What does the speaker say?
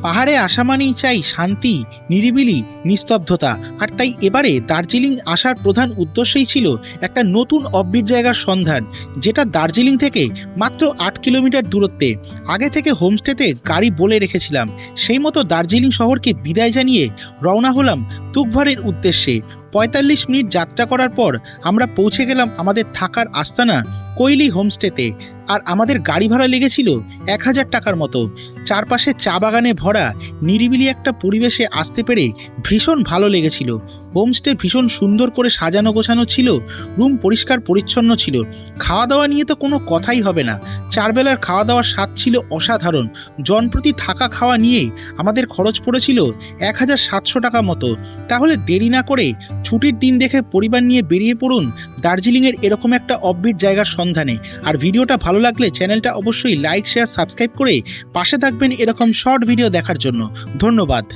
পাহাড়ে আসা মানেই চাই শান্তি, নিরিবিলি, নিস্তব্ধতা। আর তাই এবারে দার্জিলিং আসার প্রধান উদ্দেশ্যই ছিল একটা নতুন অফবিট জায়গার সন্ধান, যেটা দার্জিলিং থেকে মাত্র 8 কিলোমিটার দূরত্বে। আগে থেকে হোমস্টেতে গাড়ি বলে রেখেছিলাম। সেই মতো দার্জিলিং শহরকে বিদায় জানিয়ে রওনা হলাম তুকভারের উদ্দেশ্যে। 45 মিনিট যাত্রা করার পর আমরা পৌঁছে গেলাম আমাদের থাকার আস্তানা কৈলি হোমস্টেতে। আর আমাদের গাড়ি ভাড়া লেগেছিল 1000 টাকার মতো। চারপাশে চা বাগানে ভরা নিরিবিলি একটা পরিবেশে আসতে পেরে ভীষণ ভালো লেগেছিল। হোমস্টে ভীষণ সুন্দর করে সাজানো গোছানো ছিল, রুম পরিষ্কার পরিচ্ছন্ন ছিল। খাওয়া দাওয়া নিয়ে তো কোনো কথাই হবে না। 4 বেলার খাওয়া দাওয়ার স্বাদ ছিল অসাধারণ। জনপ্রতি থাকা খাওয়া নিয়েই আমাদের খরচ পড়েছিল 1700 টাকা মতো। তাহলে দেরি না করে ছুটির দিন দেখে পরিবার নিয়ে বেরিয়ে পড়ুন দার্জিলিংয়ের এরকম একটা অফবিট জায়গার সন্ধানে। আর ভিডিওটা ভালো লাগলে চ্যানেলটা অবশ্যই লাইক, শেয়ার, সাবস্ক্রাইব করে পাশে থাকবেন এরকম শর্ট ভিডিও দেখার জন্য। ধন্যবাদ।